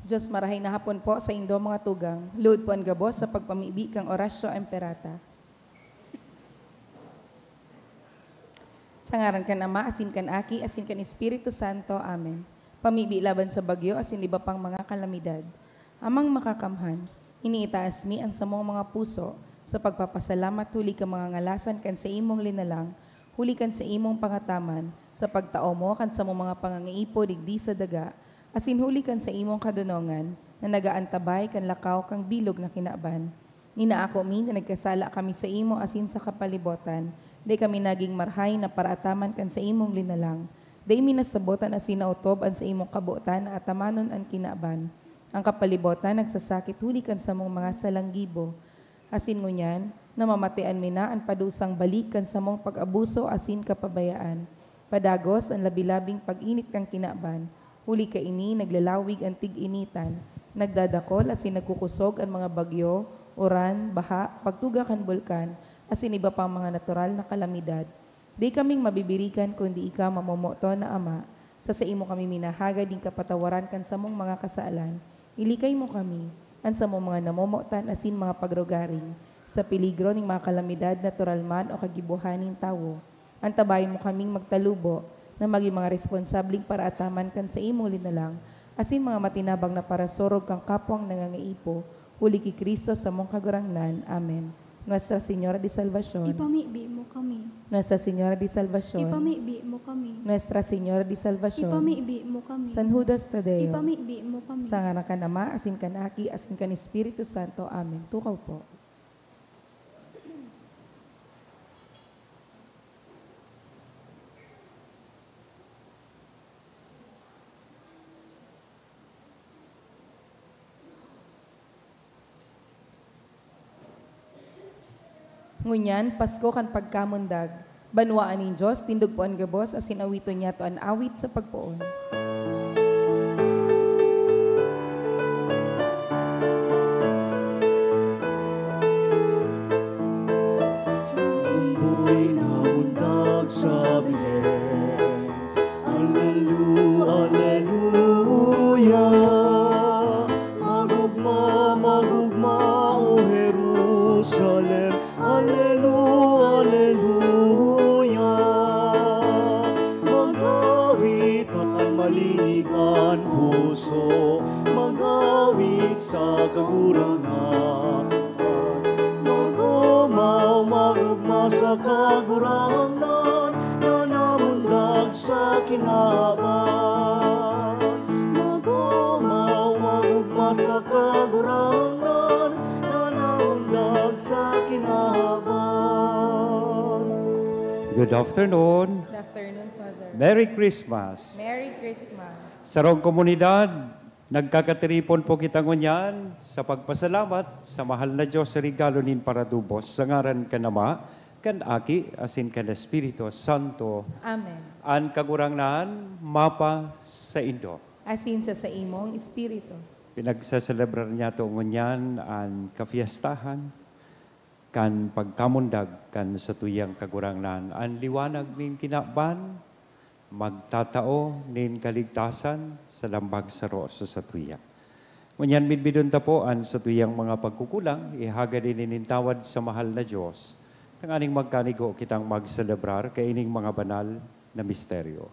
Diyos marahay na hapon po sa indo mga tugang. Luod po ang gabos sa pagpamibi kang orasyo emperata. Sa ngaran kan Ama, asin kan Aki, asin kan Espiritu Santo. Amen. Pamibi laban sa bagyo, asin iba pang mga kalamidad. Amang makakamhan, iniitaas mi ang samong mga puso sa pagpapasalamat huli ka mga ngalasan kan sa imong linalang, huli kan sa imong pangataman, sa pagtao mo kan sa mong mga pangangaipo digdi sa daga, asin huli kan sa imong kadunongan, na nagaantabay kan lakaw kang bilog na kinaban. Ninaako mi na nagkasala kami sa imo asin sa kapalibotan, day kami naging marhay na paraataman kan sa imong linalang. Day minasabotan asin nautob an sa imong kabuotan na atamanon an kinaban. Ang kapalibotan nagsasakit huli kan sa mong mga salanggibo. Asin ngunyan, namamatian mi na ang padusang balikan sa mong pag-abuso asin kapabayaan. Padagos ang labilabing pag-init kang kinaban. Huli ka ini, naglalawig ang tig-initan, nagdadakol asin nagkukusog ang mga bagyo, uran, baha, pagtuga kan bulkan, asin iba pang mga natural na kalamidad. Di kaming mabibirikan kundi ikaw mamomoto na Ama, sa imo kami minahagad din kapatawaran kan sa mong mga kasaalan. Ilikay mo kami, ang sa mong mga namomotan asin mga pagrugaring, sa peligro ng mga kalamidad, natural man o kagibuhaning tawo. Antabayin mo kaming magtalubo, na maging mga responsabling para ataman kan sa imo linalang, asin mga matinabang na parasorog kang kapwang nangangaipo, huli ki Kristo sa mong kagurangnan. Amen. Nuestra Señora de Salvación, Ipamibi mo kami. Nuestra Señora de Salvación, Ipamibi mo kami. Nuestra Señora de Salvación, Ipamibi mo kami. San Judas Tadeo, Ipamibi mo kami. sa ngaran kan Ama, asin kan Aki, asin kan Espiritu Santo. Amen. Tukaw po. Ngunyan, Pasko kan pagkamundag, banwaan ning Diyos, tindog po ang gabos, asin awito niya to an awit sa pagpoon. Sa mundo'y namundag sa Belen, Alleluia. Magugma, magugma, O Jerusalem, Alleluia. Mag-awit at malinigan puso, mag-awit sa kagurangan. Mag-umaw, magugma sa kagurangan, na namundag sa kinaban. Mag-umaw, magugma sa kagurangan, na namundag sa kinaban. Good afternoon. Good afternoon, Father. Merry Christmas. Merry Christmas. Sa rong komunidad, nagkakatiripon po kita ngunyan sa pagpasalamat sa mahal na Diyos sa regalo nin paradubos. Sa ngaran ka Ama, kan Aki, asin kan Espiritu Santo. Amen. An kagurangnan, mapa sa Indo. Asin sa imong Espiritu. Pinagsaselebrar niya to ngunyan ang kafiestahan, kan pagkamundag kan sa tuyang kagurangnan. Ang liwanag nin kinaban, magtatao nin kaligtasan sa lambag saro sa tuya. Ngunyan midbidon ta po an sa tuyang mga pagkukulang, ihaga din inintawad sa mahal na Diyos. Tanganing magkanigo kitang magselebrar kaining mga banal na misteryo.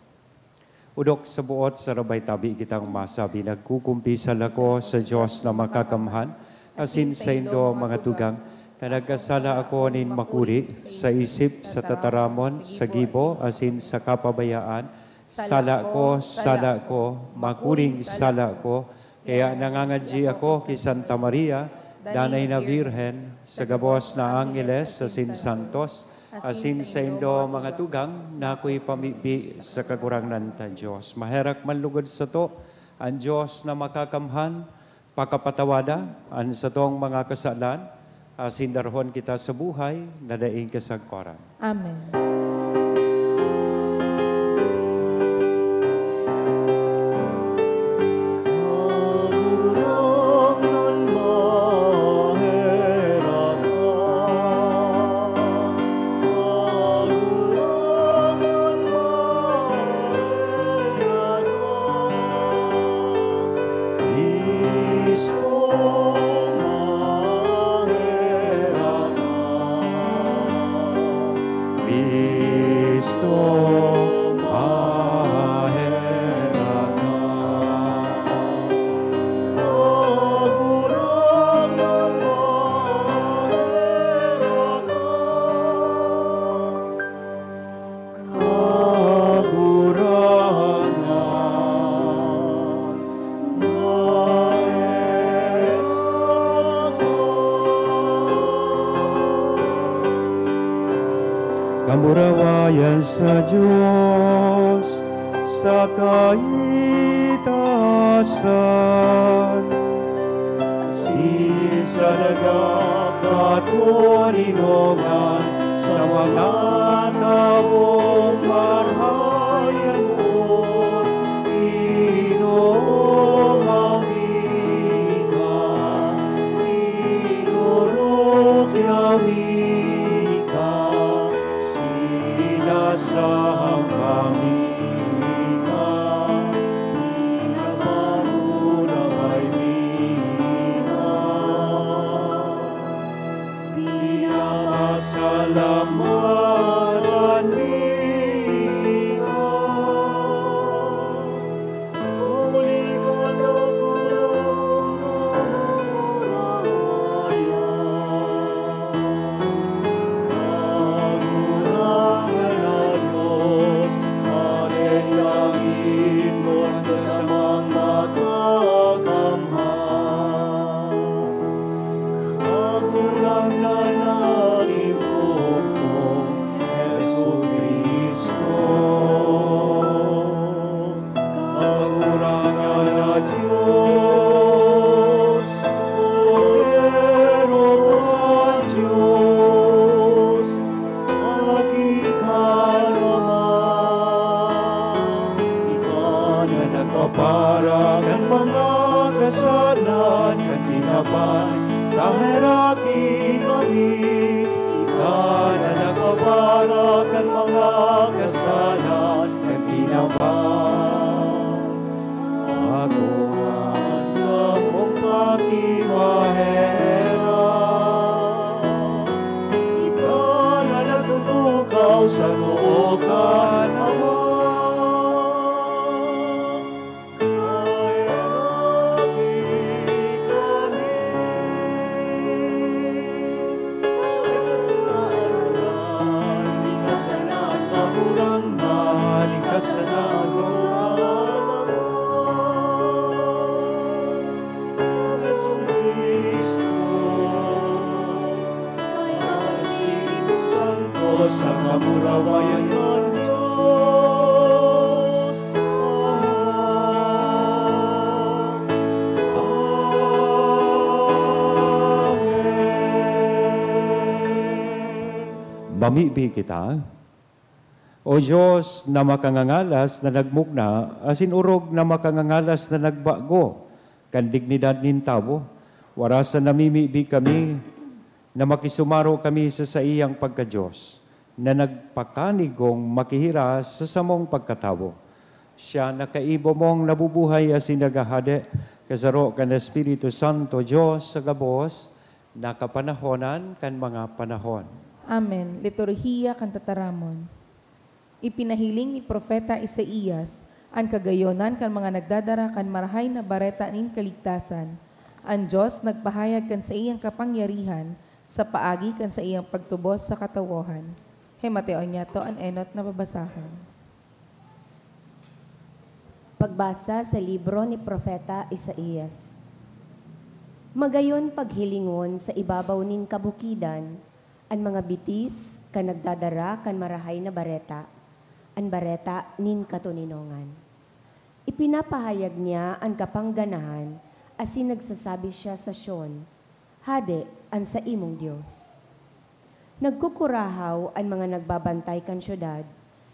Udok sa buot sa rabay tabi kitang masabi, nagkukumpisal ako sa Diyos na makakamhan, asin sa indo mga tugang, nagkasala ako nin makuri sa isip, sa tataramon, sa gibo, asin sa kapabayaan. Sala ko, makuring sala ko. Kaya nangangadji ako kay Santa Maria, Danay na Virhen, sa gabos na Angeles, asin Santos, asin sa indo mga tugang, na ako'y pamibi sa kagurangnan ta Diyos. Maherak manlugod sa to, ang Diyos na makakamhan, pakapatawada, ang sa tong mga kasalan, sindarhon kita sa buhay, nadaing kasagkoran. Amen. Kagurangan maherakan, kagurangan maherakan, kamurawayan sa Diyos sa kaitaasan. Asin sa dagat at kuninongan sa mga tabong marhayan mo, Inoong amin ka, Inurok yamin ka, sinasahang amin ka, pinapanunaway min ka, pinapasalamatan min ka. Uli ka na kulang kagurangan na Diyos, kanin langit mo sa mga matakamhan. Kagurangan na ibong Jesucristo. Kagurangan na Diyos, Cordero ka Diyos, makikal naman. Ikaw na nagpapara ng mga kasalan, kan kinaban, kahiraki kami. Ikaw na nagpapara ng mga kasalan, kan kinaban. Ako ang sa mong pakimahera. Ikaw na natutukaw sa noo ka naman. Kahiraki kami. Ikasanan kagurangan, ikasanan sa kamurawayan ng Diyos. Amen. Mamibi kita, O Diyos na makangangalas na nagmugna, asin urog na makangangalas na nagbago, kan dignidad nin tao, warasan namimibi kami, na makisumaro kami sa iyang pagka-Diyos, na nagpakanigong makihira sa samong pagkatao. Siya nakaibo mong nabubuhay asin nagahade, kasaro kan Espiritu Santo Diyos sa gabos, nakapanahonan kan mga panahon. Amen. Liturhiya kan tataramon. Ipinahiling ni Propeta Isaías ang kagayonan kan mga nagdadara kan marahay na bareta nin kaligtasan. Ang Diyos nagpahayag kan sa iyang kapangyarihan sa paagi kan sa iyang pagtubos sa katawohan. Mateo niya to ang enot na babasahan. Pagbasa sa libro ni Propeta Isaías. Magayon paghilingon sa ibabaw nin kabukidan, ang mga bitis kan nagdadara kan marahay na bareta, ang bareta nin katuninongan. Ipinapahayag niya ang kapangganahan, asin nagsasabi siya sa Sion, Hade ang sa imong Diyos. Nagkukurahaw ang mga nagbabantay kan syudad,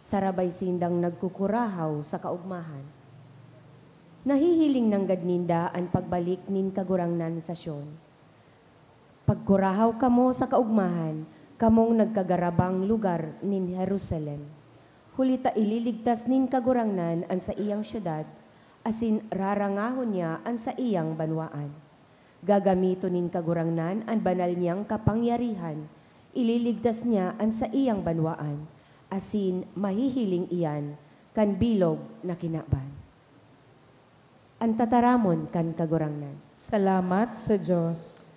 sarabay sindang nagkukurahaw sa kaugmahan. Nahihiling ng gadninda ang pagbalik nin kagurangnan sa Sion. Pagkurahaw kamo sa kaugmahan, kamong nagkagarabang lugar nin Jerusalem. Hulita ililigtas nin kagurangnan ang sa iyang syudad, asin rarangahon niya ang sa iyang banwaan. Gagamito nin kagurangnan ang banal niyang kapangyarihan, ililigtas niya ang sa iyang banwaan, asin mahihiling iyan kan bilog na kinaban. Ang tataramon kan kagurangnan. Salamat sa Diyos.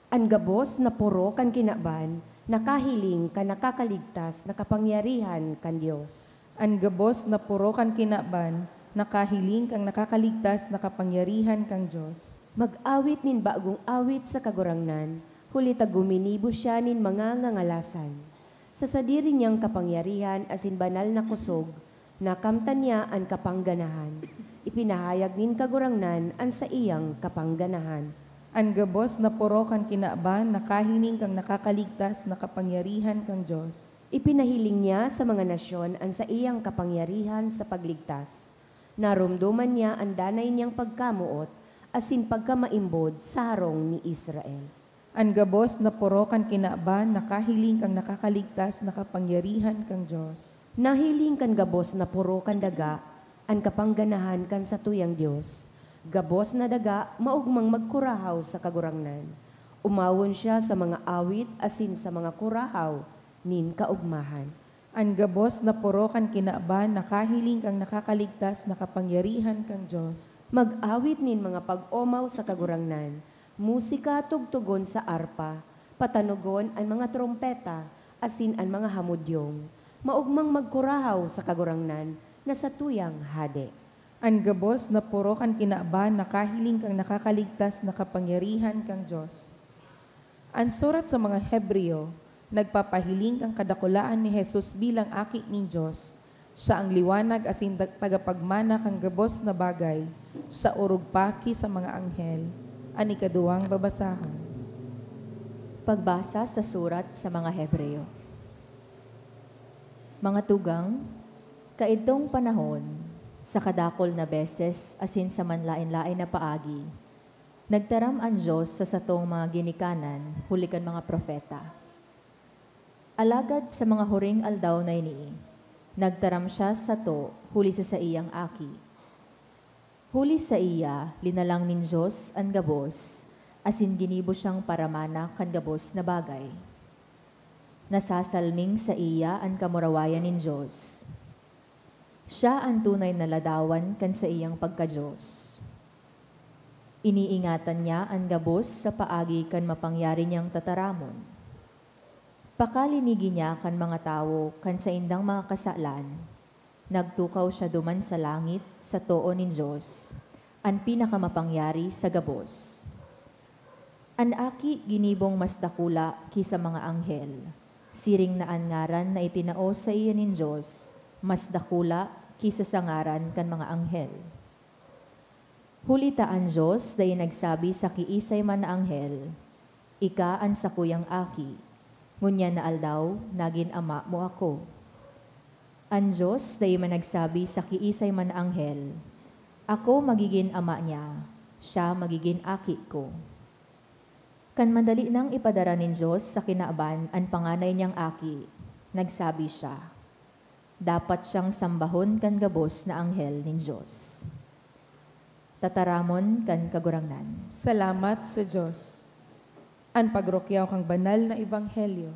Ang gabos na puro kan kinaban, nakahiling kan nakakaligtas na kapangyarihan kan Diyos. Ang gabos na puro kan kinaban, nakahiling kang nakakaligtas na kapangyarihan kang Diyos. Mag-awit nin bagong awit sa kagurangnan, hulita guminibo siya nin mga ngangalasan. Sa sadiri niyang kapangyarihan asin banal na kusog, nakamtan niya ang kapangganahan. Ipinahayag nin kagurangnan ang sa iyang kapangganahan. An gabos na puro kan kinaaban, nakahining kang nakakaligtas, nakapangyarihan kang Diyos. Ipinahiling niya sa mga nasyon ang sa iyang kapangyarihan sa pagligtas. Narumduman niya ang danay niyang pagkamuot, asin pagkamaimbod sa harong ni Israel. An gabos na puro kan kinaaban, nakahiling kang nakakaligtas, nakapangyarihan kang Diyos. Nahiling kan gabos na puro kan daga, ang kapangganahan kan sa tuyang Diyos. Gabos na daga, maugmang magkurahaw sa kagurangnan. Umawon siya sa mga awit asin sa mga kurahaw, nin kaugmahan. An gabos na puro kan kinaaban, nakahiling kang nakakaligtas, nakapangyarihan kang Diyos. Mag-awit nin mga pag-omaw sa kagurangnan, musika tugtugon sa arpa, patanugon ang mga trompeta, asin ang mga hamudyong. Maugmang magkurahaw sa kagurangnan, na sa tuyang hade. An gabos na puro kan kinaaban, nakahiling kang nakakaligtas, nakapangyarihan kang Diyos. Ang surat sa mga Hebreo, nagpapahiling kang kadakulaan ni Jesus bilang aki ni Diyos. Siya ang liwanag asin tagapagmana kang gabos na bagay, sa urugpaki sa mga anghel. Ang ikaduwang babasahan. Pagbasa sa surat sa mga Hebreo. Mga tugang, kaidtong panahon, sa kadakol na beses asin sa manlain-lain na paagi, nagtaram ang Diyos sa satong mga ginikanan, hulikan mga propeta. Alagad sa mga huring aldaw na ini, nagtaram siya sa to, huli sa iyang aki. Huli sa iya, linalang nin Diyos ang gabos, asin ginibo siyang paramana kan gabos na bagay. Nasasalming sa iya ang kamurawayan nin Diyos. Siya ang tunay na ladawan kan sa iyang pagka-Diyos. Iniingatan niya ang gabos sa paagi kan mapangyari niyang tataramon. Pakalinigi niya kan mga tao kan sa indang mga kasalan. Nagtukaw siya duman sa langit sa too nin Diyos, ang pinakamapangyari sa gabos. An aki ginibong mas dakula kisa mga anghel, siring na ang ngaran na itinao sa iya nin Diyos, mas dakula kisa sa ngaran kan mga anghel. Hulita ang Diyos dahi nagsabi sa kiisay man na anghel, ika ang sakuyang aki, ngunya na aldaw, nagin ama mo ako. Ang Diyos dahi man nagsabi sa kiisay man na anghel, ako magiging ama niya, siya magiging aki ko. Kan madali nang ipadara nin Diyos sa kinaaban ang panganay niyang aki, nagsabi siya, dapat siyang sambahon kan gabos na anghel nin Diyos. Tataramon kan kagurangnan. Salamat sa Diyos. Ang pagrokyaw kang banal na ebanghelyo.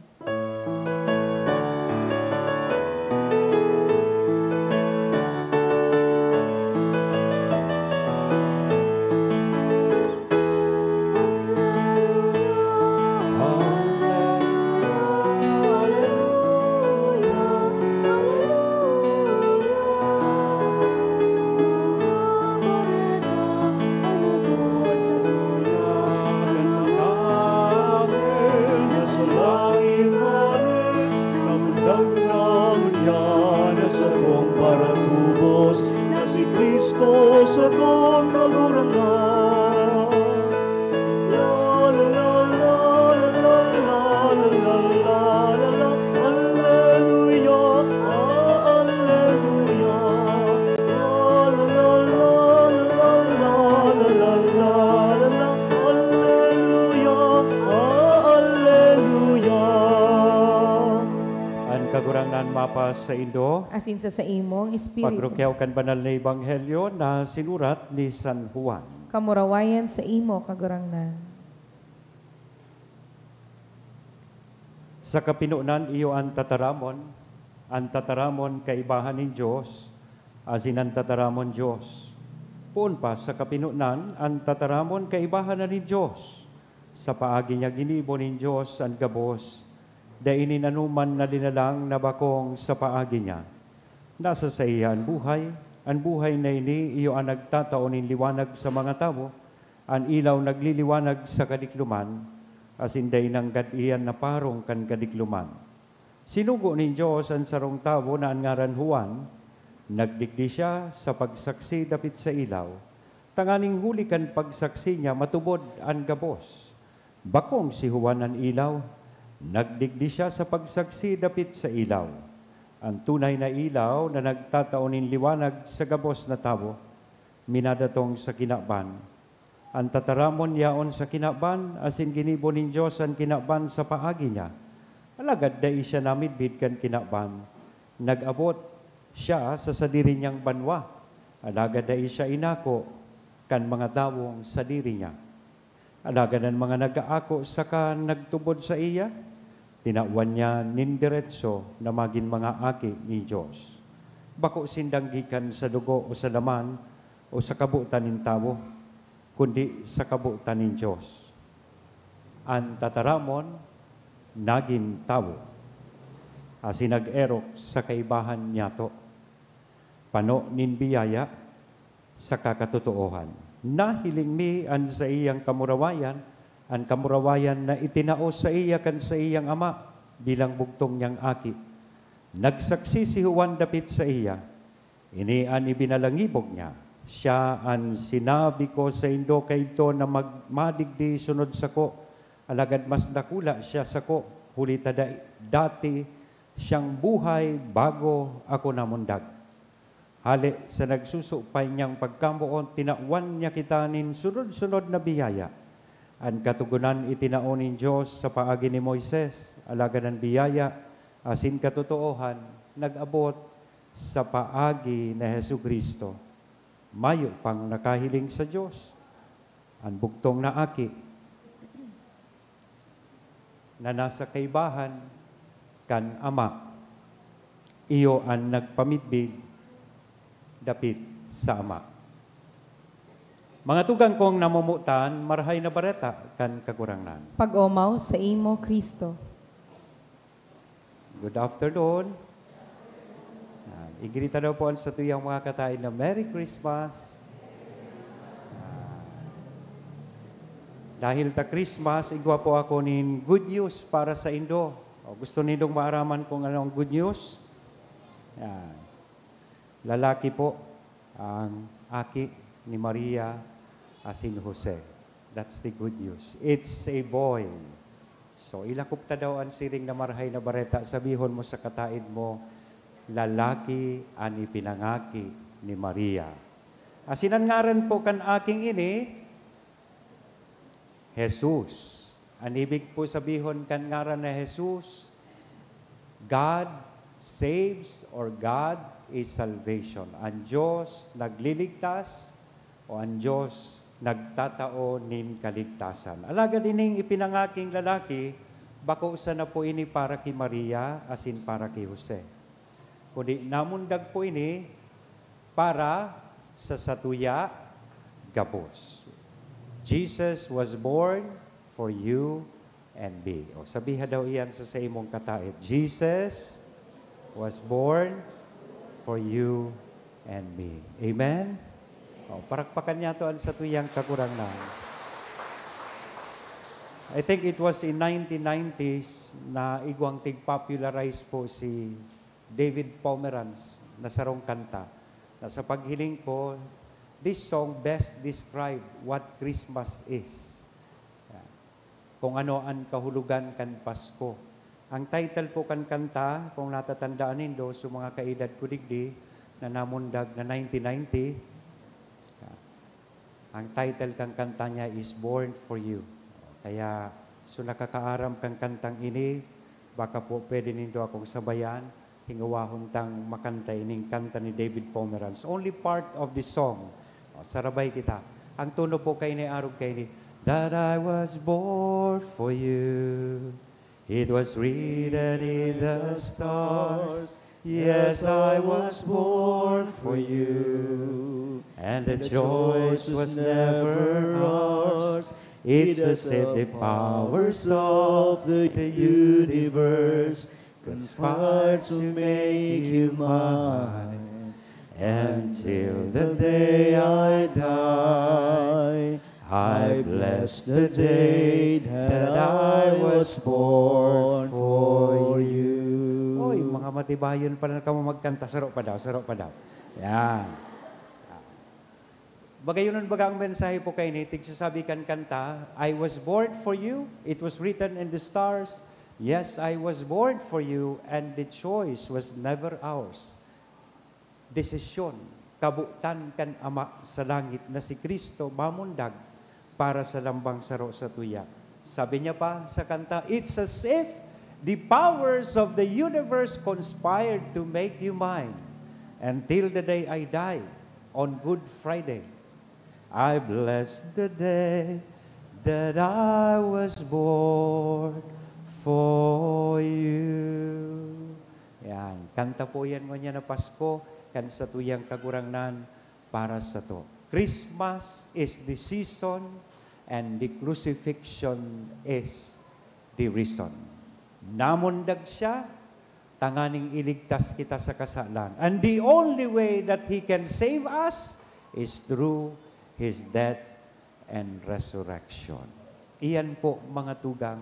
Sa kong kagurangan. La la la la la la la la la la la. Alleluia, alleluia. La la la la la la la la la la. Alleluia, alleluia. Ang kagurangan mapas sa Indo, Asin sa imong espiritu. pagrokyaw kan banal na ebanghelyo na sinurat ni San Juan. Kamurawayan sa imo kagurangnan. Sa kapinunan iyo ang tataramon kaibahan ni Diyos, asin ang tataramon Diyos. Puon pa sa kapinunan, ang tataramon kaibahan na ni Diyos. Sa paagi niya ginibo ni Diyos ang gabos, dainin anuman na dinalang na bakong sa paagi niya. Nasa sa iya ang buhay na ini iyo ang nagtataonin liwanag sa mga tao, ang ilaw nagliliwanag sa kadikluman, as inday ng gadiyan na parong kan kadikluman. Sinugo ni Diyos ang sarong tawo na ang ngaran Juan, nagdigdi siya sa pagsaksi dapit sa ilaw. Tanganing huli kan pagsaksi niya, matubod ang gabos. Bakong si Juan ang ilaw, nagdigdi siya sa pagsaksi dapit sa ilaw. Ang tunay na ilaw na nagtataonin liwanag sa gabos na tawo, minadatong sa kinaban. Ang tataramon yaon sa kinaban, asin ginibo ni Diyos ang kinaban sa paagi niya. Alagad dai siya namidbid kan kinaban. Nag-abot siya sa sadiri niyang banwa. Alagad dai siya inako kan mga tawong sadiri niya. Alagad ang mga nag-aako saka nagtubod sa iya, tinawan niya nindiretso na maging mga aki ni Diyos. Bako sindang gikan sa dugo o sa laman o sa kabutan ng tawo, kundi sa kabutan ng Diyos. Ang tataramon, naging tawo. Asi nag-erok sa kaibahan niya to. Pano nin biyaya sa kakatotoohan. Nahiling mi an sa iyang kamurawayan, ang kamurawayan na itinao sa iya kan sa iyang ama bilang bugtong niyang aki. Nagsaksi si Juan dapit sa iya. Ini an ibinalangibog niya. Siya ang sinabi ko sa indo kay ito na magmadigdi sunod sa ko. Alagad mas dakula siya sa ko. Huli dati siyang buhay bago ako namundag. Hali sa nagsusupay niyang pagkamuon, tinawan niya kitanin sunod-sunod na biyaya. Ang katugunan itinaonin Diyos sa paagi ni Moises, alagad ng biyaya, asin katotoohan, nag-abot sa paagi na Jesucristo. Mayo pang nakahiling sa Diyos, ang bugtong na aki, na nasa kaibahan kan ama, iyo ang nagpamitbig dapit sa ama. Mga tugang kong namumutan, marahay na bareta kan kagurangan. Pag-omaw sa imo, Kristo. Good afternoon. Igrita daw po sa tuyang mga katain na Merry Christmas. Dahil ta Christmas, igwa po ako nin good news para sa Indo. Gusto nindong maaraman kung anong good news? Yan. Lalaki po ang aki ni Maria asin Jose. That's the good news. It's a boy. So ilakop ta daw ang siring na marahay na bareta, sabihon mo sa kataid mo, lalaki ang ipinangaki ni Maria. Asinan ngaran po kan aking ini, Jesus. Ang ibig po sabihon kan ngaran na Jesus, God saves or God is salvation. Ang Diyos nagliligtas o ang Diyos nagtatao nin kaligtasan. Alaga dining ipinangaking lalaki, bako sa na po ini para kay Maria asin para kay Jose. Kundi namundag po ini para sa satuya gabos. Jesus was born for you and me. O sabiha daw iyan sa imong kataid. Jesus was born for you and me. Amen? O, parakpakan niya to ang satuyang kagurangan. I think it was in 1990s na igwang tig-popularize po si David Pomeranz na sarong kanta. Na sa paghiling ko, this song best describe what Christmas is. Kung ano ang kahulugan kan Pasko. Ang title po kan kanta, kung natatandaan nindo sa mga kaedad ko digdi, na namundag na 1990, ang title kang kanta niya is Born for You. Kaya, so nakakaaram kang kantang ini, baka po pwede nindo akong sabayan, hingawahon tang makanta ining kanta ni David Pomeranz. Only part of the song. Sarabay kita. Ang tuno po kay ni Arog kay ni, that I was born for you. It was written in the stars. Yes, I was born for you. And the choice was never ours. It's just that the powers of the universe conspired to make you mine. Until the day I die, I bless the day that I was born for you. matibayon pa na kamo magkanta. Saro pa daw, saro pa daw. Yan. Bagayonon baga ang mensahe po kay ni, tigsasabi kan kanta, I was born for you, it was written in the stars, yes, I was born for you, and the choice was never ours. Desisyon, kabutan kan Ama sa langit na si Kristo mamundag para sa lambang saro sa tuya. Sabi niya pa sa kanta, it's as if the powers of the universe conspired to make you mine until the day I die on Good Friday. I bless the day that I was born for you. Yan, kanta po yan nga na Pasko, kan sa tuyang kagurangnan para sa to. Christmas is the season and the crucifixion is the reason. Namundag siya, tanganing iligtas kita sa kasalan. And the only way that He can save us is through His death and resurrection. Iyan po mga tugang,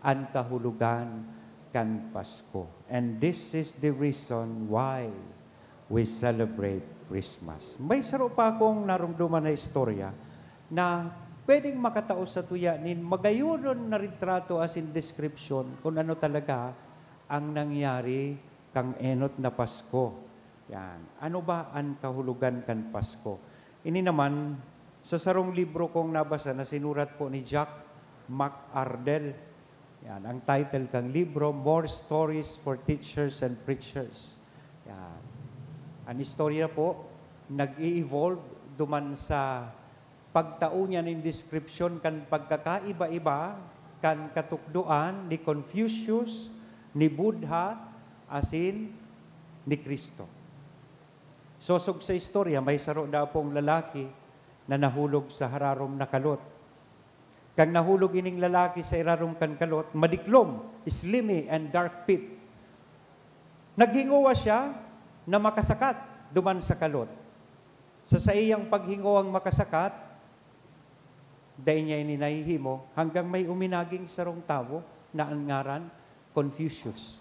ang kahulugan kan Pasko. And this is the reason why we celebrate Christmas. May saro pa akong narumduman na istorya na pwedeng makatao sa tuya nin magayunon na retrato as in description kung ano talaga ang nangyari kang enot na Pasko. Yan. Ano ba ang kahulugan kan Pasko? Ini naman, sa sarong libro kong nabasa na sinurat po ni Jack McArdell. Yan, ang title kang libro, More Stories for Teachers and Preachers. Yan. Ang istorya po, nag-i-evolve duman sa pagtao niya ng description kan pagkakaiba-iba, kan katukduan ni Confucius, ni Buddha, asin ni Kristo. Sosog sa istorya, may saro daw pong lalaki na nahulog sa hararom na kalot. Kang nahulog ining lalaki sa irarom kan kalot, madiklom, slimy and dark pit. Naghinguwa siya na makasakat duman sa kalot. Sa iyang paghinguwang makasakat, dahil niya ininahihimo, hanggang may uminaging sarong tao na ang ngaran, Confucius.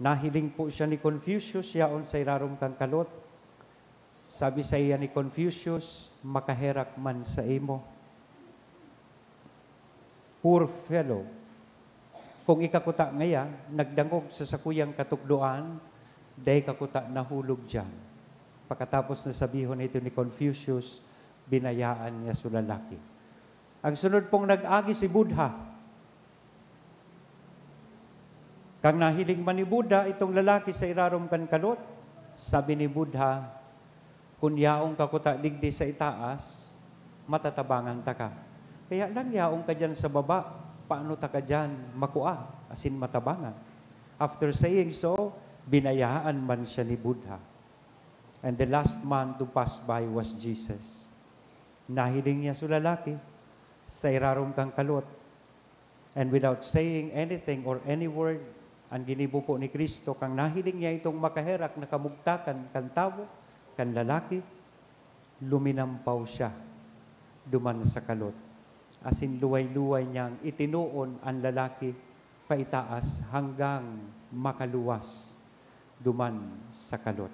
Nahiling po siya ni Confucius, yaon sa irarom kang kalot. Sabi sa iya ni Confucius, makaherak man sa imo. Poor fellow, kung ikakuta ngaya, nagdangog sa sakuyang katukduan, dahil kakuta nahulog dyan. Pagkatapos na sabihon ito ni Confucius, binayaan niya sa lalaki. Ang sunod pong nag-agi si Buddha. Kang nahiling man ni Buddha, itong lalaki sa irarom kan kalot, sabi ni Buddha, kung yaong kakuta digdi sa itaas, matatabangan ta ka. Kaya lang yaong ka dyan sa baba, paano ta ka dyan makua, asin matabangan. After saying so, binayaan man siya ni Buddha. And the last man to pass by was Jesus. Nahiling niya sa lalaki, sa irarom kang kalot. And without saying anything or any word, ang ginibo po ni Kristo, kang nahiling niya itong makaherak na kamugtakan kan tao, kan lalaki, luminampaw siya duman sa kalot. Asin luway-luway niyang itinuon ang lalaki paitaas hanggang makaluwas duman sa kalot.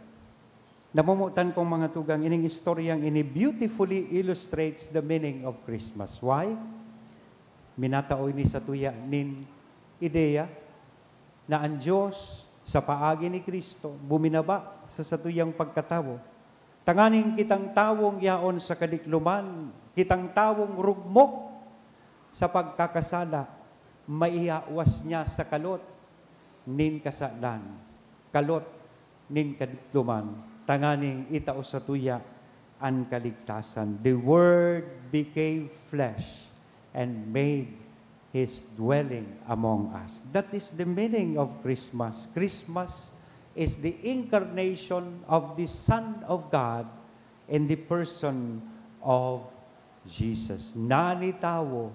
Namumutan kong mga tugang, ining istoryang ini beautifully illustrates the meaning of Christmas. Why? Minataoy ni sa tuya nin ideya na ang Diyos sa paagi ni Kristo buminaba sa satuyang pagkatawo. Tanganing kitang tawong yaon sa kadikluman, kitang tawong rugmok sa pagkakasala, maiawas niya sa kalot nin kasalan, kalot nin kadikluman, tanganing itao sa tuya ang kaligtasan. The Word became flesh and made His dwelling among us. That is the meaning of Christmas. Christmas is the incarnation of the Son of God in the person of Jesus. Nanitawo,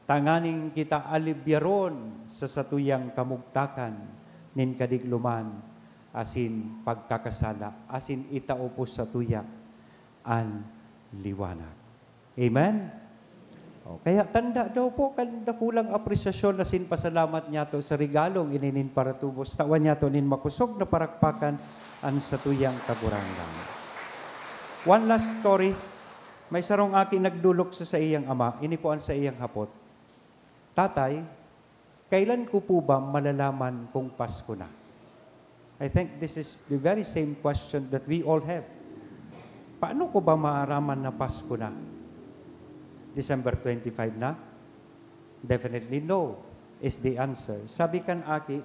tanganing kita alibyaron sa satuyang kamugtakan nin kadigluman, asin pagkakasala, asin itao po sa tuya ang liwanag. Amen? Kaya tanda daw po, kanda kulang apresyasyon na pasalamat niya to sa regalong ininin para tubos. Tawan niya to nin makusog na parakpakan an sa tuyang kagurangan. One last story. May sarong aking nagdulok sa iyang ama. Ini po ang sa iyang hapot. Tatay, kailan ko po ba malalaman kung Pasko na? I think this is the very same question that we all have. Paano ko ba maaraman na Pasko na? December 25 na? Definitely no is the answer. Sabi kan aki,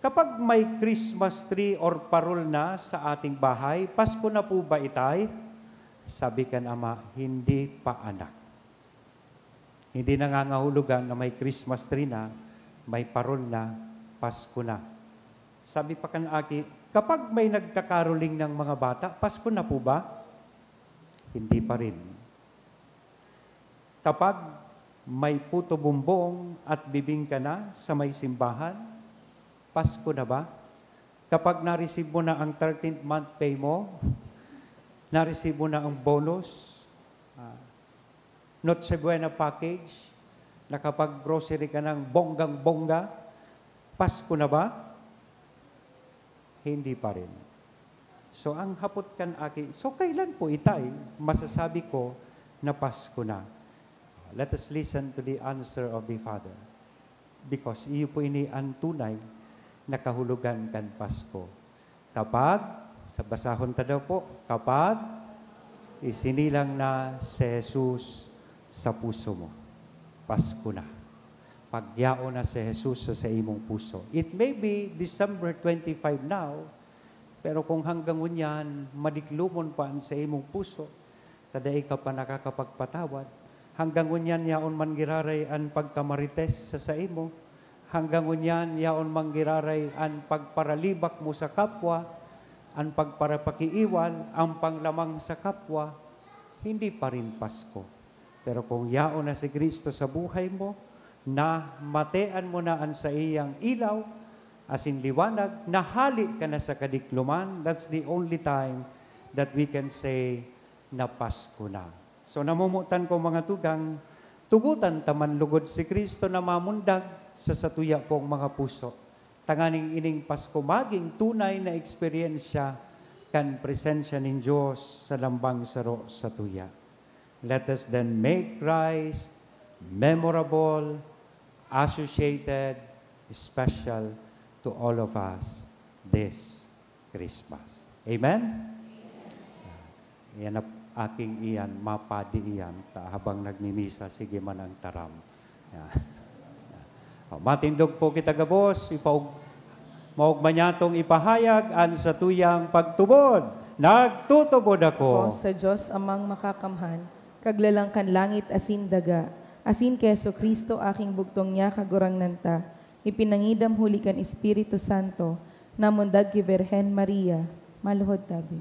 kapag may Christmas tree or parol na sa ating bahay, Pasko na po ba itay? Sabi kan ama, hindi pa anak. Hindi nangangahulugan na may Christmas tree na, may parol na, Pasko na. Sabi pa kan aki, kapag may nagkakaroling ng mga bata, Pasko na po ba? Hindi pa rin. Kapag may puto bumbong at bibingka na sa may simbahan, Pasko na ba? Kapag na-receive mo na ang 13th month pay mo, na-receive mo na ang bonus, Noche Buena package, nakapag-grocery ka ng bonggang-bongga, Pasko na ba? Hindi pa rin. So ang hapot kan aki, so kailan po itay masasabi ko na Pasko na? Let us listen to the answer of the Father. Because iyo po ini ang tunay na kahulugan kan Pasko. Kapag, sa basahon ta daw po, kapag isinilang na si Jesus sa puso mo, Pasko na. Pagyao na si Jesus sa imong puso. It may be December 25 now, pero kung hanggang unyan, madiklumon pa sa imong puso, taday ka pa nakakapagpatawad, hanggang unyan yaon manggiraray ang pagkamarites sa imo, hanggang unyan yaon manggiraray ang pagparalibak mo sa kapwa, ang pagparapakiiwal, ang panglamang sa kapwa, hindi pa rin Pasko. Pero kung yaon na si Kristo sa buhay mo, na matean mo na ang sa iyang ilaw, asin liwanag, nahali ka na sa kadikluman, that's the only time that we can say na Pasko na. So namumutan ko mga tugang, tugutan taman lugod si Kristo na mamundag sa satuya pong mga puso. Tanganing ining Pasko, maging tunay na eksperyensya kan presensya ng Diyos sa lambang saro satuya. Let us then make Christ memorable, associated, special to all of us this Christmas. Amen? Yan na aking iyan, mapadi iyan, habang nagmimisa, sige man ang taram. Matindog po kita gabos, maugman niya itong ipahayag an sa tuyang pagtubod. Nagtutubod ako. Sa Diyos amang makakamhan, kaglalangkan langit asin daga, asin keso Kristo aking bugtong niya kagurang nanta, ipinangidam huli kan Espiritu Santo, namundag ki Virhen Maria, maluhod tabi.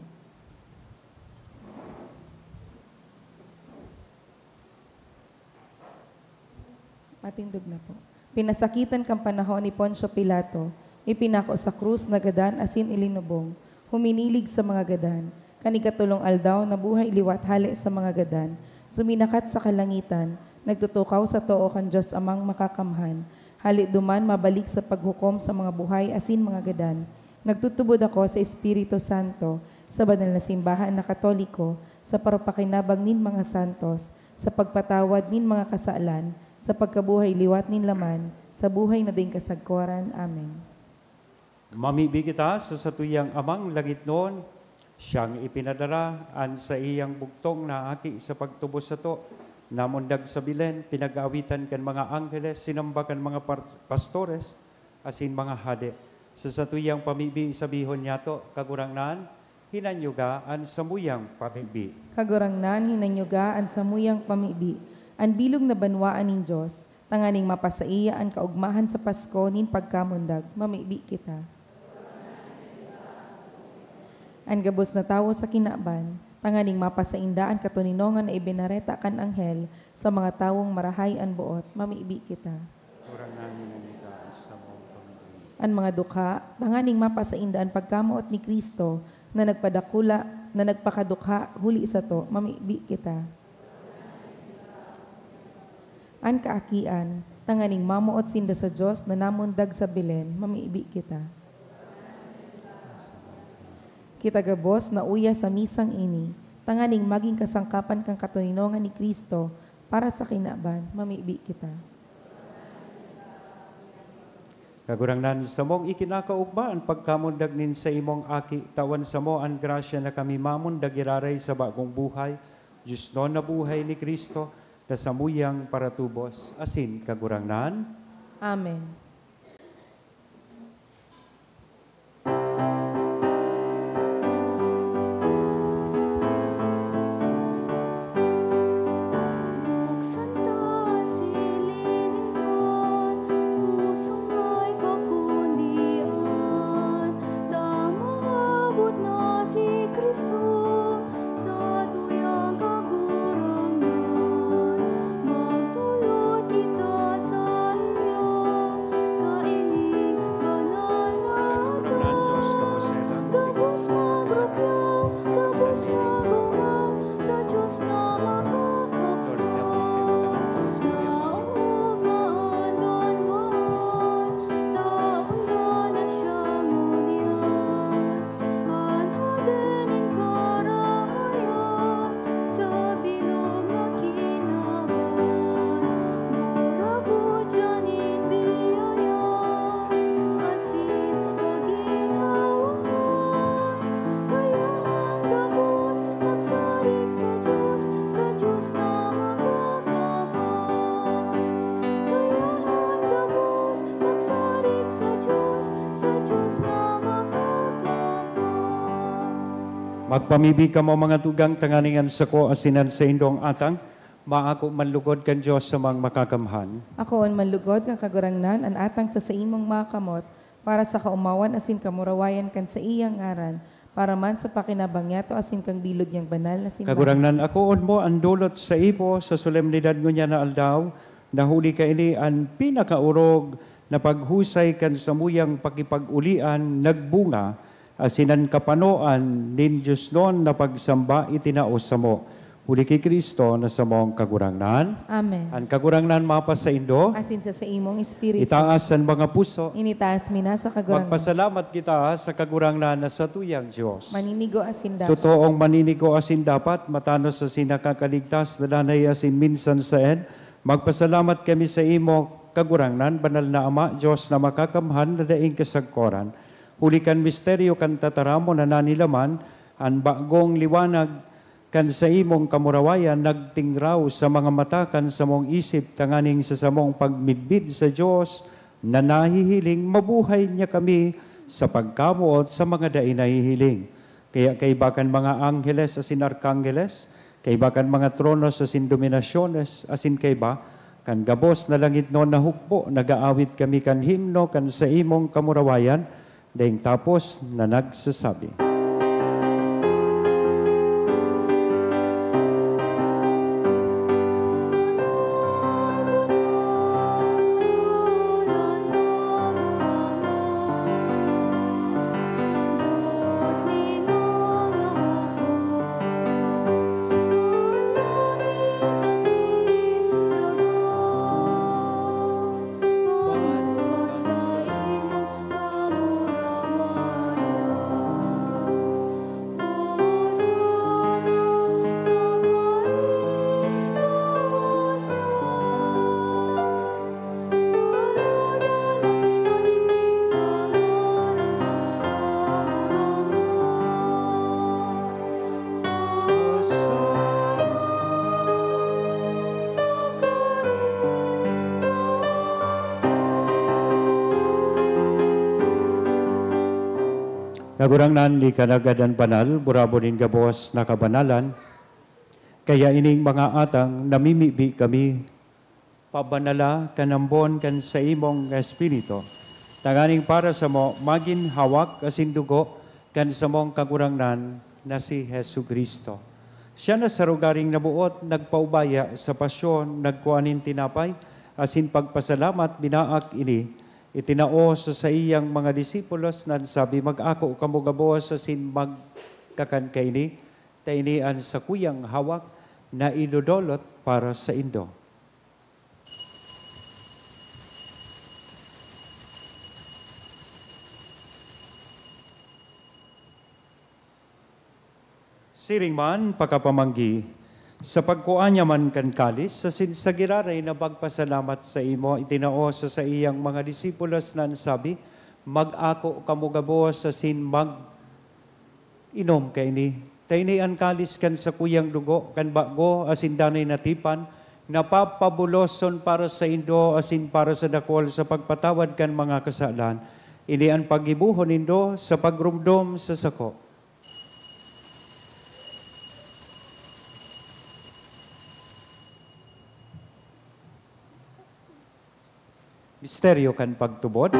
Matindog na po. Pinasakitan kang panahon ni Poncio Pilato, ipinako sa krus na gadan asin ilinubong, huminilig sa mga gadan, kanikatulong aldaw na buhay liwat hali sa mga gadan, suminakat sa kalangitan, nagtutukaw sa too kan Diyos amang makakamhan, hali duman mabalik sa paghukom sa mga buhay asin mga gadan, nagtutubod ako sa Espiritu Santo, sa banal na simbahan na Katoliko, sa parapakinabang nin mga santos, sa pagpatawad nin mga kasalan, sa pagkabuhay liwat nin laman, sa buhay na ding kasagkuran. Amen. Mamibi kita sa satuyang amang langit noon, siyang ipinadara an sa iyang bugtong na aki sa pagtubos sa to, namundag sa bilen, pinag-aawitan kan mga anggeles, sinamba kan mga pastores, asin mga hade. Sa satuyang pamibi, sabihon niya to, kagurangnan, hinanyuga an samuyang pamibi. Kagurangnan, hinanyuga an samuyang pamibi, an bilog na banwaan nin Diyos, tanganing mapasaiya ang kaugmahan sa Pasko nin pagkamundag, mamibi kita. Ang gabos na tawo sa kinaban, tanganing mapasaindaan katuninongan na ibinareta kan anghel sa mga tawong marahay an buot, mamibi kita. Ang mga dukha, tanganing mapasaindaan pagkamuot ni Kristo na nagpadakula, na nagpakadukha huli sa to, mamibi kita. an kaakian, tanganing mamuot sinda sa Diyos na namundag sa Belen, mamiibi kita. Kita gabos na uya sa misang ini, tanganing maging kasangkapan kang katuninongan ni Kristo para sa kinaban, mamiibi kita. Kagurangnan sa mong ikinakaugba ang pagkamundag nin sa imong aki, tawan sa mo ang grasya na kami mamundag iraray sa bagong buhay, Diyos no na buhay ni Kristo, na samuyang para tubos, asin kagurangnan. Amen. Buksan ta silinihan, pusong may kakundian. Damabot na si Kristo sa tuyang kagurangan. Magtulot kita sa iyo, kaining banal na Kagurangnan, Diyos kapuselan. gabos magrukyaw, gabos magungaw, sa Diyos na makakapal. Naugmaan banwan, nauyan na siyang ngunyan. Anhadenin karahayan, sa bilog na kinaban. Murabot siyanin biyayan, asin kaginawan. Kayaan gabos magsarig sa Diyos na makakapal. Kayaan gabos magsarig sa Diyos na makakapal. Magpamibi ka mo mga tugang tanganingan sa ko asinan sa indong atang, maako manlugod kan Diyos sa mga makakamhan. Ako on manlugod ng kagurangnan an atang sa imong mga kamot para sa kaumawan asin kamurawayan kan sa iyang ngaran para man sa pakinabangyato asin kang bilog niyang banal na simbahan. Kagurangnan ako mo ang dulot sa ipo sa solemnidad ngunya na aldaw, nahuli ka ini ang pinakaurog na paghusay kan samuyang pakipag-ulian nagbunga asinan kapanoan nin Diyos noon na pagsamba itinaos sa mo. Huli kay Kristo na sa mong kagurangnan. Amen. Ang kagurangnan mapas sa Indo, Asin sa imong espiritu. itaas ang mga puso. Initaas mina sa kagurangnan. Magpasalamat kita sa kagurangnan na sa tuyang Diyos. Maninigo asin dapat. Totoong maninigo asin dapat, matanos sa sinakakaligtas, dalanay asin minsan sa en. Magpasalamat kami sa imo, kagurangnan, banal na Ama, Diyos na makakamhan na daing kasagkoran. Hulikan misteryo kan tataramo na nanilaman, ang bagong liwanag kan sa imong kamurawayan nagtingraw sa mga matakan sa mong isip tanganing sa samong pagmidbid sa Diyos na nahihiling mabuhay niya kami sa pagkamuot sa mga daing nahihiling. Kaya kaibakan mga angheles asin arkangheles, kaibakan mga tronos asin dominasyones asin kaiba, kan gabos na langit no na hukbo, nagaawit kami kan himno kan sa imong kamurawayan, daing tapos na nagsasabi. Nagurangnan ni kanagadan banal, burabo din gabos na kabanalan, kaya ining mga atang namimibi kami, pabanala kanambon kan sa imong espiritu. Tanganing para sa mo, magin hawak asin dugo kan sa mong kagurangnan na si Hesu Kristo. Siya na sa rugaring nabuot, nagpaubaya sa pasyon, nagkuanin tinapay, asin pagpasalamat binaak ini, itinao sa iyang mga disipulos na sabi, mag-ako kamo gabos asin magkakan kaini, tainian sa kuyang hawak na idodolot para sa Indo. Siring man, pakapamanggi, sa pagkuanya man kan kalis, sa sinsagiraray na bagpasalamat sa imo, itinao sa iyang mga disipulos na sabi, mag-ako kamugabo sa sin inom kay ni. Tainay ang kalis kan sa kuyang dugo, kan bago, asin danay natipan, napapabuloson para sa indo, asin para sa dakol, sa pagpatawad kan mga kasalan. Ini ang paghibuhon indo sa pagrumdom sa sako. Misteryo kan pagtubod.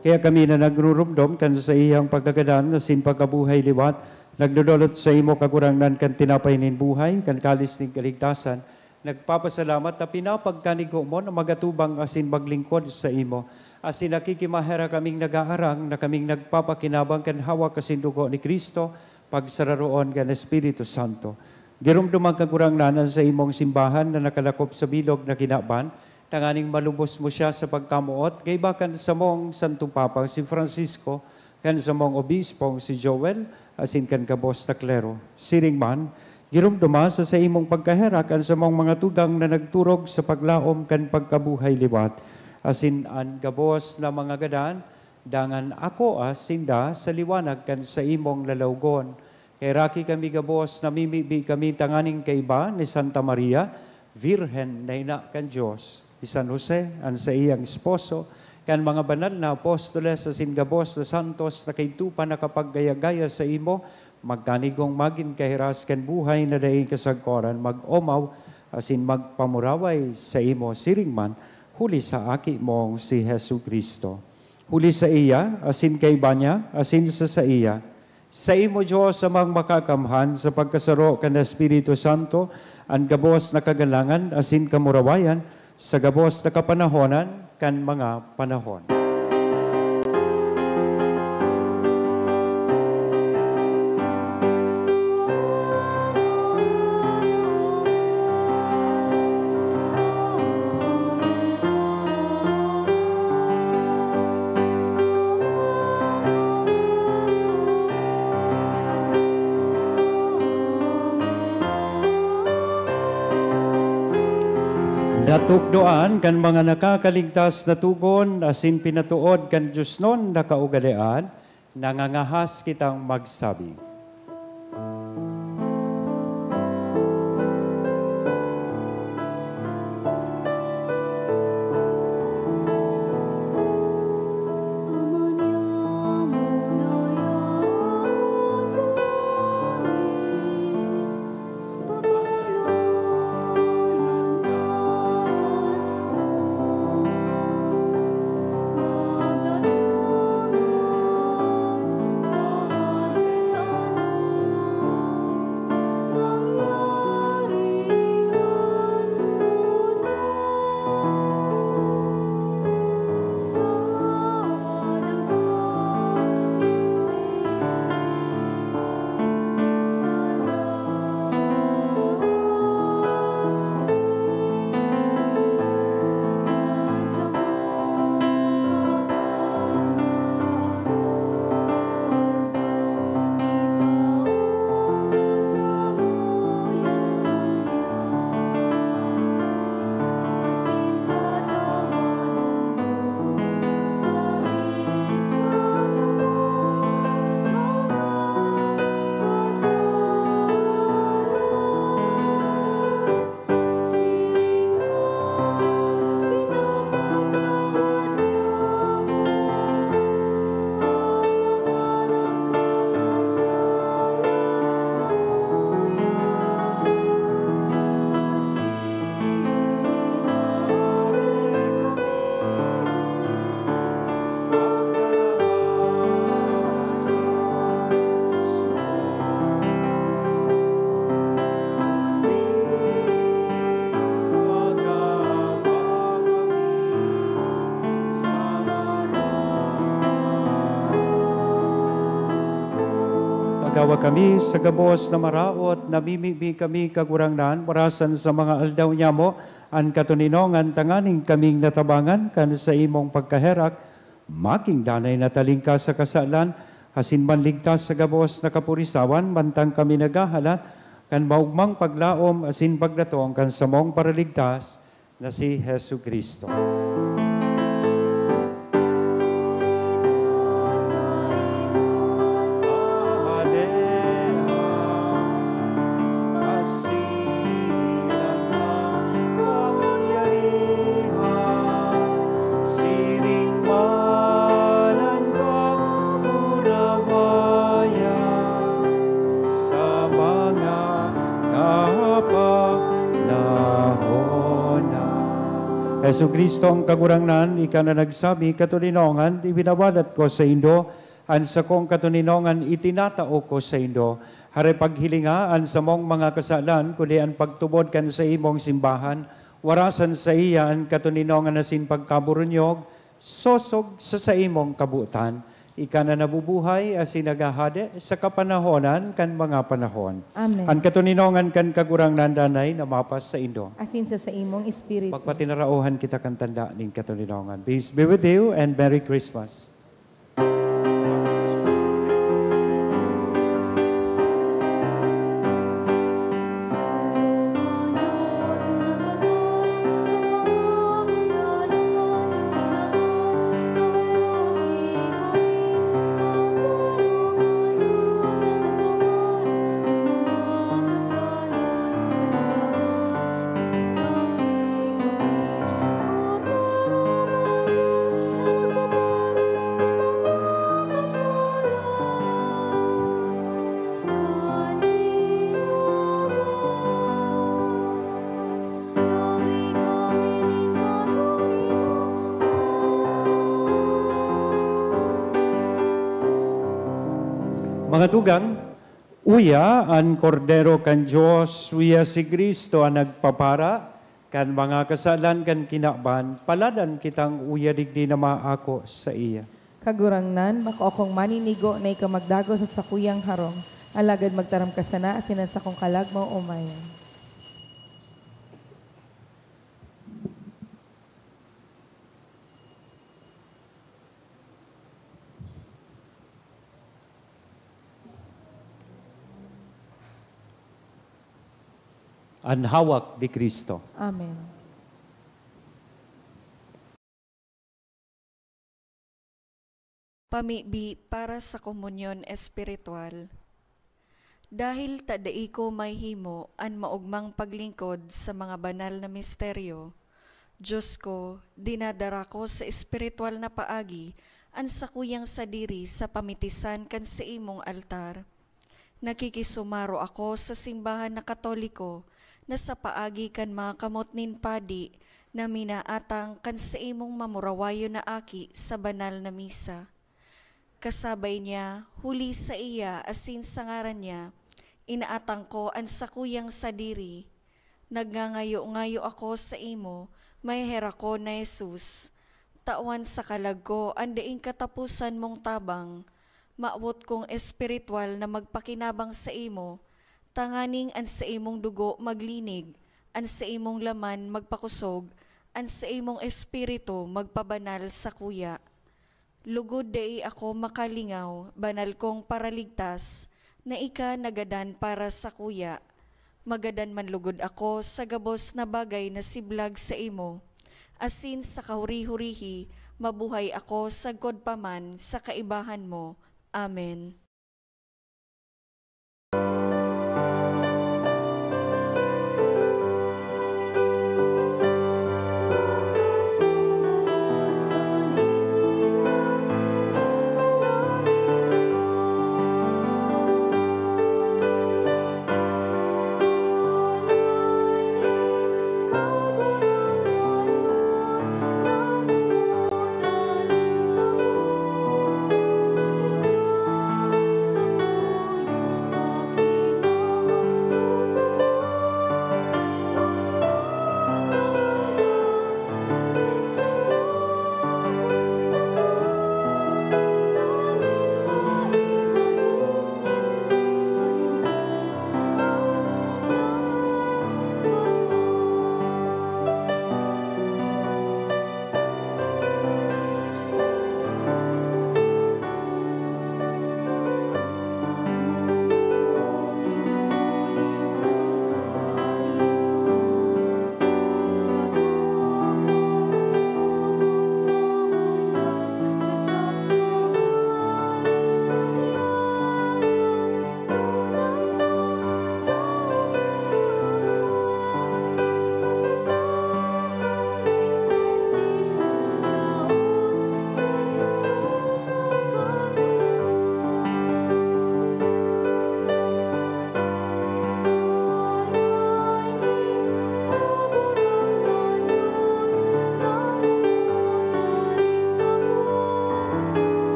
Kaya kami na nagrurumdom kan sa iyang pagkagadan na sin pagkabuhay liwat, nagdudulot sa imo kagurangnan kan tinapay nin buhay, kan kalis nin kaligtasan, nagpapasalamat na pinapagkanigo mo na magatubang asin maglingkod sa imo. Asin nakikimahera kaming nag-aarang na kaming nagpapakinabang kan hawak asin dugo ni Kristo, pagsararoon kan Espiritu Santo. Girumdumang kagurangnan sa imong simbahan na nakalakop sa bilog na kinaban, tanganing malubos mo siya sa pagkamuot, kay bakan sa mong Santong Papa si Francisco, kan sa mong obispong si Joel, asin kan kabos na klero. Siring man, girumduma sa imong pagkaherak kan sa mong mga tugang na nagturog sa paglaom kan pagkabuhay liwat, asin an gabos na mga gadan, dangan ako sinda sa liwanag kan sa imong lalawgon. Kay raki kami gabos, namimibi kami tanganing kaiba ni Santa Maria, Virhen na ina kan Diyos. San Jose, ang sa iyang esposo, kan mga banal na apostoles sa singabos na santos na kay tupa na kapaggaya-gaya sa imo, magkanigong magin kahiras kan buhay na daing kasagkoran, mag-omaw, asin magpamuraway sa imo siringman, huli sa aki mong si Hesu Kristo. Huli sa iya, asin kay banya, asin sa iya. Sa imo Diyos amang makakamhan sa pagkasaro kan Espiritu Santo, ang gabos na kagalangan, asin kamurawayan, sa gabos na kapanahonan kan mga panahon. Natukdoan kan mga nakakaligtas na tugon, asin pinatuod kan Diyos nun na kaugalian, nangangahas kitang magsabi. Magdatungan kahadian Dawa kami sa gabos na maraot, namimibi kami kagurangnan, warasan sa mga aldaw niya mo, an katuninongan tanganing kaming natabangan, kan sa imong pagkaherak, making danay nataling ka sa kasalan, hasin man ligtas sa gabos na kapurisawan, mantang kami nagahalat, kan maugmang paglaom, asin pagdatong, kan sa mong paraligtas, na si Hesu Kristo. Hesu Kristo ang kagurangnan, ika na nagsabi, katuninongan, ibinawalat ko sa Indo, an sa kong katuninongan, itinatao ko sa Indo. Hare paghilingaan sa mong mga kasalan, kundi ang pagtubod kan sa imong simbahan, warasan sa iya ang katuninongan na sin pagkaburunyog, sosog sa imong kabutan. Ika na nabubuhay asin nagahade sa kapanahonan kan mga panahon. Amen. Ang katuninongan kan kagurangnan danay na mapas sa Indo. Asin sa imong espiritu. Pagpatinarauhan kita kan tanda ning katuninongan. Peace be with you and Merry Christmas. Mga tugang, uya ang kordero kan Diyos, uya si Kristo ang nagpapara, kan mga kasalan kan kinakban, paladan kitang uya digdi na maako sa iya. Kagurangnan, bako akong maninigo na ikamagdago sa sakuyang harong, alagad magtaram ka sana, asinan sa kong kalagmaw umayan. Ang hawak di Kristo. Amen. Pamibi para sa komunyon espiritual. Dahil tadai ko may himo an maugmang paglingkod sa mga banal na misteryo, Diyos ko, dinadara ko sa espiritual na paagi an sakuyang sadiri sa pamitisan kan sa imong altar. Nakikisumaro ako sa simbahan na Katoliko na sa paagi kan mga kamot nin padi na minaatang kan sa imong mamurawayo na aki sa banal na misa. Kasabay niya, huli sa iya asin sa ngaran niya, inaatang ko ang sakuyang sadiri. Nagngangayo-ngayo ako sa imo, may hera ko na Jesus. Tawan sa kalag ko, andaing katapusan mong tabang, maawot kong espiritual na magpakinabang sa imo, tanganing an sa imong dugo maglinig, an sa imong laman magpakusog, an sa imong espiritu magpabanal sa kuya. Lugod dai ako makalingaw, banal kong paraligtas, na ika nagadan para sa kuya. Magadan man lugod ako sa gabos na bagay na siblag sa imo. Asin sa kahuri-hurihi, mabuhay ako sa godpaman sa kaibahan mo. Amen. Diyos, namin mo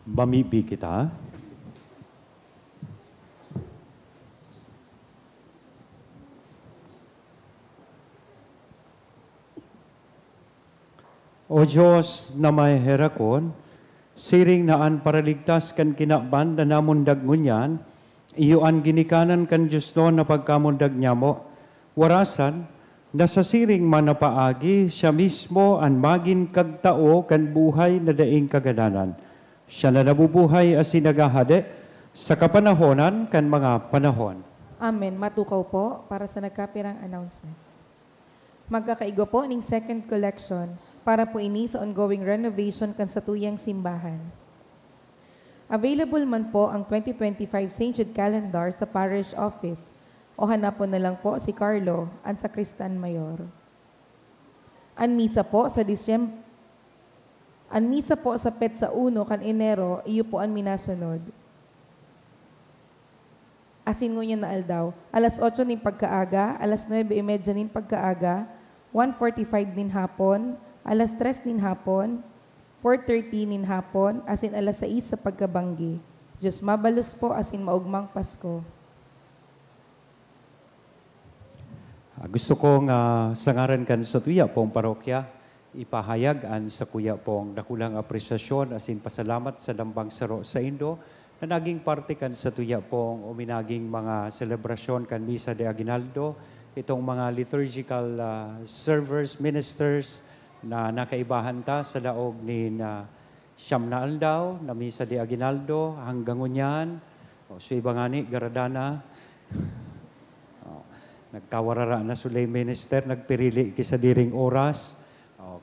Mamibi kita. O Diyos na may herakon, siring naan paraligtas kan kinakban na namundag ngunyan, iyo an ginikanan kan Diyos doon na pagkamundag niya mo. Warasan, nasa siring manapaagi, siya mismo an magin kagtao kan buhay na daing kagananan. Siya na nabubuhay as sinagahade sa kapanahonan kan mga panahon. Amen. Matukaw po para sa nagkapirang announcement. Magkakaigo po ning second collection para po ini sa ongoing renovation kan sa tuyang simbahan. Available man po ang 2025 St. Jude Calendar sa parish office o hanapon na lang po si Carlo, ang Sakristan Mayor. Ang misa po sa pet sa 1 kan Enero, iyo po ang minasunod. Asin ngunyan na aldaw, alas 8 nin pagkaaga, alas 9:30 nin pagkaaga, 1:45 nin hapon, alas 3 nin hapon, 4:30 nin hapon, asin alas 6 sa pagkabanggi. Diyos mabalos po asin maugmang Pasko. Gusto kong sangaran kan sa tuya pong parokya, ipahayag an sa kuya pong dakulang apresyasyon asin pasalamat sa lambang saro sa Indo na naging parte kan sa tuya pong uminaging mga selebrasyon kan Misa de Aguinaldo, itong mga liturgical servers, ministers na nakaibahan ta sa laog ni siyam na aldaw na Misa de Aguinaldo hanggang unyan, so ibangani garadana, nagkawarara na sa lay minister, nagpirili kisa diring oras.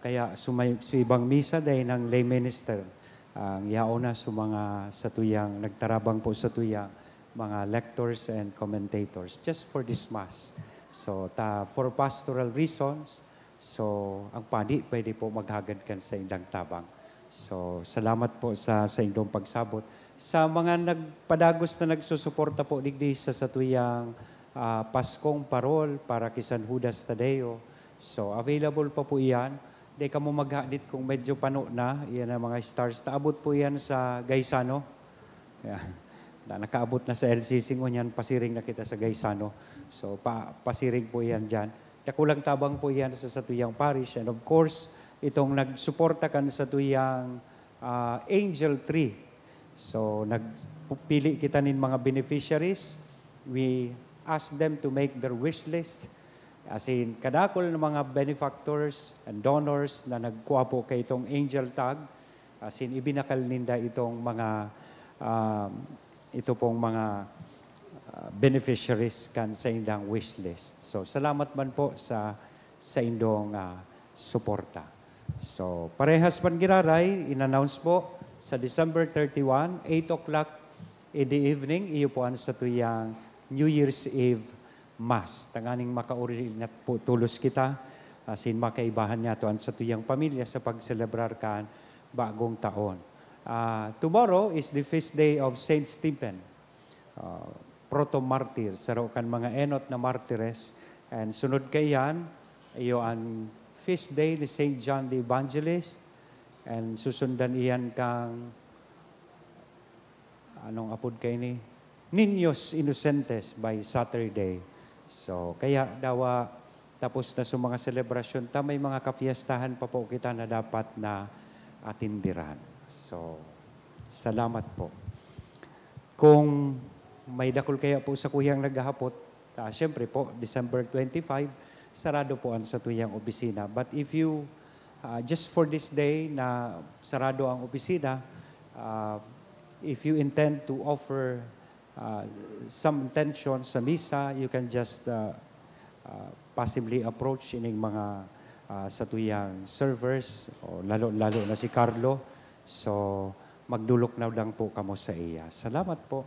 Kaya sa ibang misa dahil ng lay minister, ang yaona sa tuyang, nagtarabang po sa tuyang mga lectors and commentators just for this Mass. So, for pastoral reasons, so ang padi pwede po maghagad kan sa indang tabang. So, salamat po sa indong pagsabot. Sa mga nagpadagos na nagsusuporta po digdi sa tuyang Paskong Parol para kay San Judas Tadeo. So, available pa po iyan. Di ka mo maghadit kung medyo pano na. Iyan ang mga stars. Taabot po yan sa Gaisano. Yan. Nakaabot na sa LCC ngunyan, pasiring na kita sa Gaisano. So, pasiring po yan dyan. Kakulang tabang po yan sa tuyang parish. And of course, itong nagsuporta kan sa tuyang Angel Tree. So, nagpili kita nin mga beneficiaries. We ask them to make their wish list. As in, kadakol ng mga benefactors and donors na nagkuha po kay itong Angel Tag. As in, ibinakal ninda itong mga, ito pong mga beneficiaries kan sa indang wish list. So, salamat man po sa indong suporta. So, parehas man giraray, in-announce po sa December 31, 8 o'clock in the evening, iyo po ang sa tuyang New Year's Eve Mass. Tanganing makauri na po tulos kita, asin makaibahan niya to ang sa tuyang pamilya sa pagselebrar kan bagong taon. Tomorrow is the feast day of Saint Stephen, proto-martyr, saro kan mga enot na martires. And sunod kayan, iyo ang feast day ni Saint John the Evangelist, and susundan iyan kang, anong apod kay ni? Niños Innocentes by Saturday. So, kaya dawa tapos na sa mga selebrasyon, may mga kafiestahan pa po kita na dapat na atindiran. So, salamat po. Kung may dakol kaya po sa kuyang naghahapot, siyempre po, December 25, sarado po ang sa tuyang opisina. But if you, just for this day na sarado ang opisina, if you intend to offer some intention sa misa, you can just possibly approach ining mga sa tuyang servers, o lalo na si Carlo. So, magdulok na lang po kamo sa iya. Salamat po.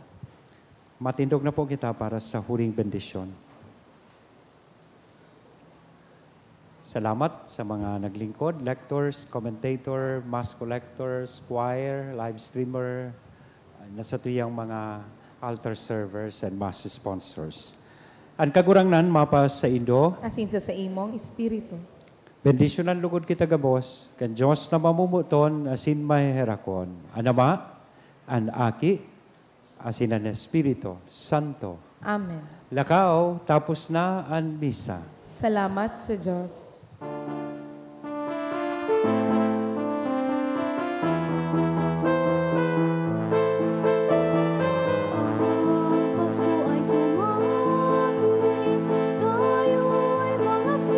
Matindog na po kita para sa huling bendisyon. Salamat sa mga naglingkod, lectors, commentator, mass collectors, choir, live streamer, nasa tuyang mga altar servers and mass sponsors. Ang kagurangnan mapas sa Indo, asin sa imong espiritu. bendisyonan lugod kita gabos, kan Diyos na mamumuton, asin mahiherakon. Anama, an aki, asin ang Espiritu Santo. Amen. Lakaw, tapos na ang misa. Salamat sa Diyos. Ang Pasko ay sumapit, tayo ay magsiawit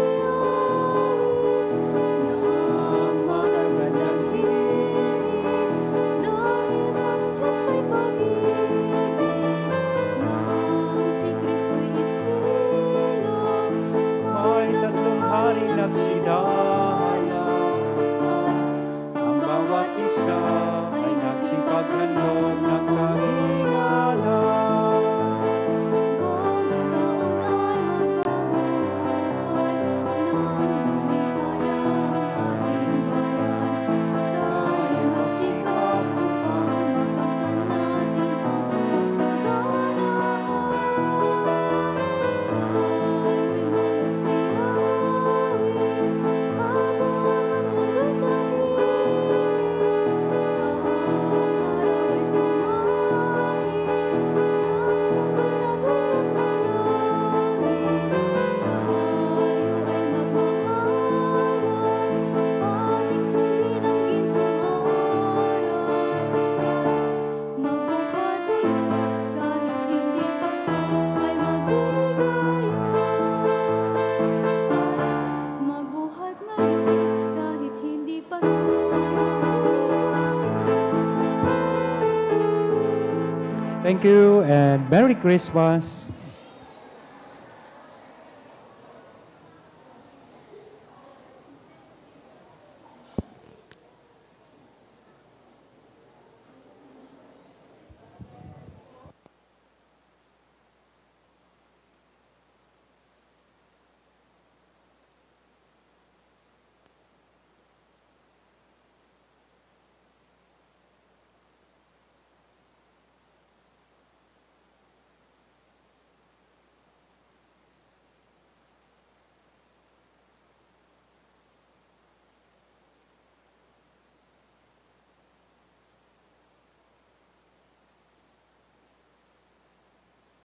ng magagandang hilig, dahil sa Diyos ay pag-ibig, nang si Kristo'y isilang, May tatlong hari nagsidalang, at ang bawat isa ay nagsipaghandog ng kahingalan. Bagong taon ay magbagong buhay nang lumikaya ang ating bayan. Tayo magsikap upang makamtan natin ang kasaganahan. Tayo'y magsiawit habang ang mundo'y tahimik. Ang araw ay sumapit, ng sanggol na dulot ng langit. Tayo ay magmahalan, ating sundin ang gintong aral. At magbuhat ngayon, kahit hindi Pasko, ay magbigayan. At magbuhat ngayon, kahit hindi Pasko, ay magbigayan. Thank you and Merry Christmas.